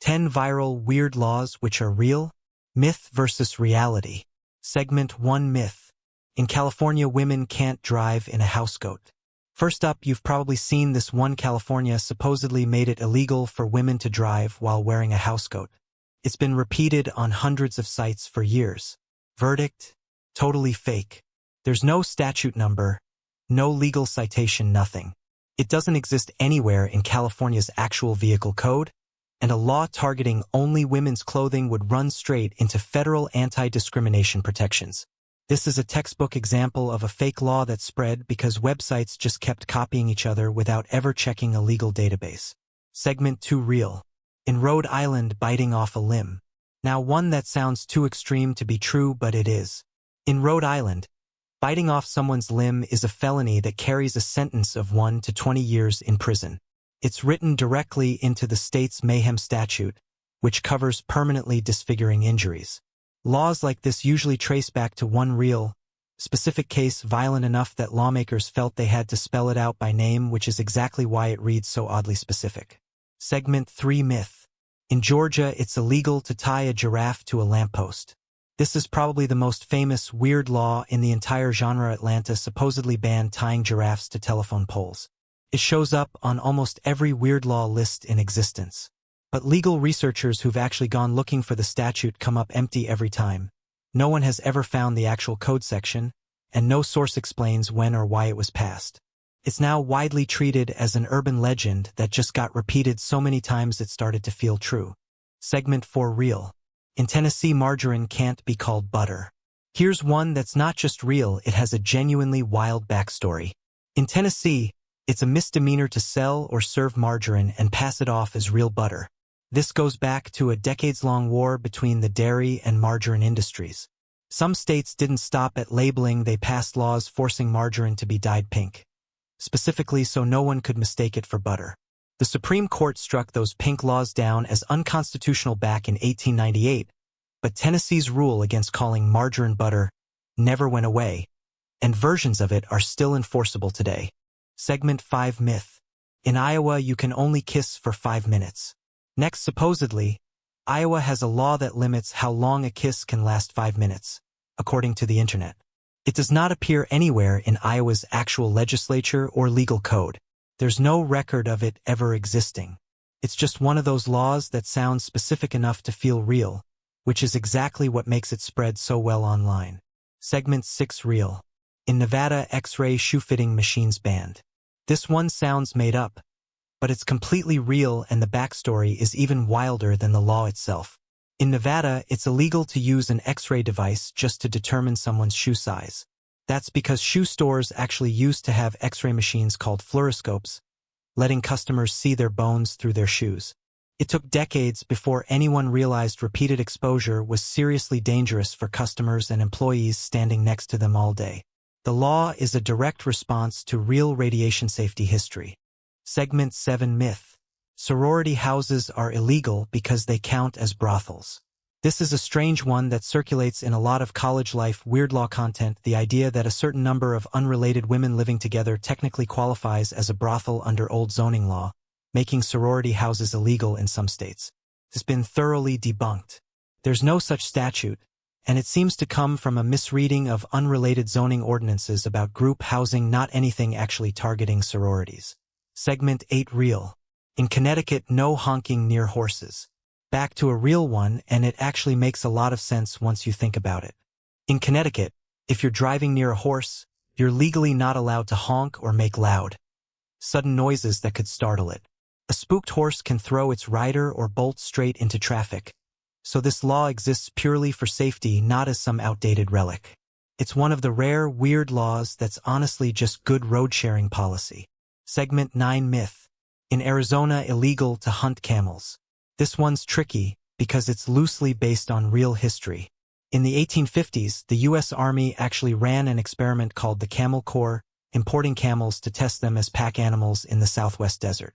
10 Viral Weird Laws Which Are Real? Myth versus Reality. Segment 1 Myth. In California, women can't drive in a housecoat. First up, you've probably seen this one. California supposedly made it illegal for women to drive while wearing a housecoat. It's been repeated on hundreds of sites for years. Verdict: totally fake. There's no statute number, no legal citation, nothing. It doesn't exist anywhere in California's actual vehicle code, and a law targeting only women's clothing would run straight into federal anti-discrimination protections. This is a textbook example of a fake law that spread because websites just kept copying each other without ever checking a legal database. Segment 2 Real. In Rhode Island, biting off a limb. Now, one that sounds too extreme to be true, but it is. In Rhode Island, biting off someone's limb is a felony that carries a sentence of 1 to 20 years in prison. It's written directly into the state's mayhem statute, which covers permanently disfiguring injuries. Laws like this usually trace back to one real, specific case violent enough that lawmakers felt they had to spell it out by name, which is exactly why it reads so oddly specific. Segment 3 Myth. In Georgia, it's illegal to tie a giraffe to a lamppost. This is probably the most famous weird law in the entire genre. Atlanta supposedly banned tying giraffes to telephone poles. It shows up on almost every weird law list in existence. But legal researchers who've actually gone looking for the statute come up empty every time. No one has ever found the actual code section, and no source explains when or why it was passed. It's now widely treated as an urban legend that just got repeated so many times it started to feel true. Segment 4 Real. In Tennessee, margarine can't be called butter. Here's one that's not just real, it has a genuinely wild backstory. In Tennessee, it's a misdemeanor to sell or serve margarine and pass it off as real butter. This goes back to a decades-long war between the dairy and margarine industries. Some states didn't stop at labeling, they passed laws forcing margarine to be dyed pink, specifically so no one could mistake it for butter. The Supreme Court struck those pink laws down as unconstitutional back in 1898, but Tennessee's rule against calling margarine butter never went away, and versions of it are still enforceable today. Segment 5 Myth. In Iowa, you can only kiss for 5 minutes. Next, supposedly, Iowa has a law that limits how long a kiss can last 5 minutes, according to the internet. It does not appear anywhere in Iowa's actual legislature or legal code. There's no record of it ever existing. It's just one of those laws that sounds specific enough to feel real, which is exactly what makes it spread so well online. Segment 6 Real. In Nevada, X-ray shoe-fitting machines banned. This one sounds made up, but it's completely real, and the backstory is even wilder than the law itself. In Nevada, it's illegal to use an X-ray device just to determine someone's shoe size. That's because shoe stores actually used to have X-ray machines called fluoroscopes, letting customers see their bones through their shoes. It took decades before anyone realized repeated exposure was seriously dangerous for customers and employees standing next to them all day. The law is a direct response to real radiation safety history. Segment 7 Myth. Sorority houses are illegal because they count as brothels. This is a strange one that circulates in a lot of college life weird law content, the idea that a certain number of unrelated women living together technically qualifies as a brothel under old zoning law, making sorority houses illegal in some states. Has been thoroughly debunked. There's no such statute, and it seems to come from a misreading of unrelated zoning ordinances about group housing, not anything actually targeting sororities. Segment 8 Real. In Connecticut, no honking near horses. Back to a real one, and it actually makes a lot of sense once you think about it. In Connecticut, if you're driving near a horse, you're legally not allowed to honk or make loud, sudden noises that could startle it. A spooked horse can throw its rider or bolt straight into traffic. So this law exists purely for safety, not as some outdated relic. It's one of the rare, weird laws that's honestly just good road-sharing policy. Segment 9 Myth. In Arizona, illegal to hunt camels. This one's tricky because it's loosely based on real history. In the 1850s, the U.S. Army actually ran an experiment called the Camel Corps, importing camels to test them as pack animals in the Southwest desert.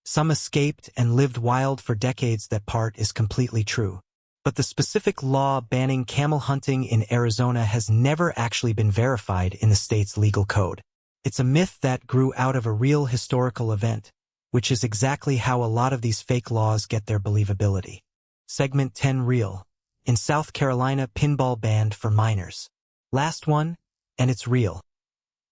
Some escaped and lived wild for decades. That part is completely true. But the specific law banning camel hunting in Arizona has never actually been verified in the state's legal code. It's a myth that grew out of a real historical event, which is exactly how a lot of these fake laws get their believability. Segment 10 Real. In South Carolina, pinball banned for minors. Last one, and it's real.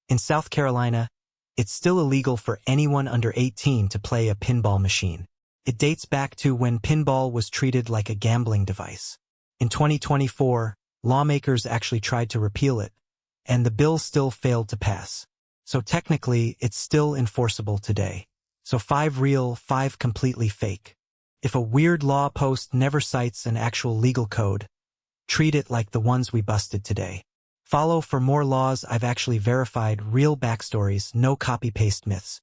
In South Carolina, it's still illegal for anyone under 18 to play a pinball machine. It dates back to when pinball was treated like a gambling device. In 2024, lawmakers actually tried to repeal it, and the bill still failed to pass. So technically, it's still enforceable today. So 5 real, 5 completely fake. If a weird law post never cites an actual legal code, treat it like the ones we busted today. Follow for more laws I've actually verified, real backstories, no copy-paste myths.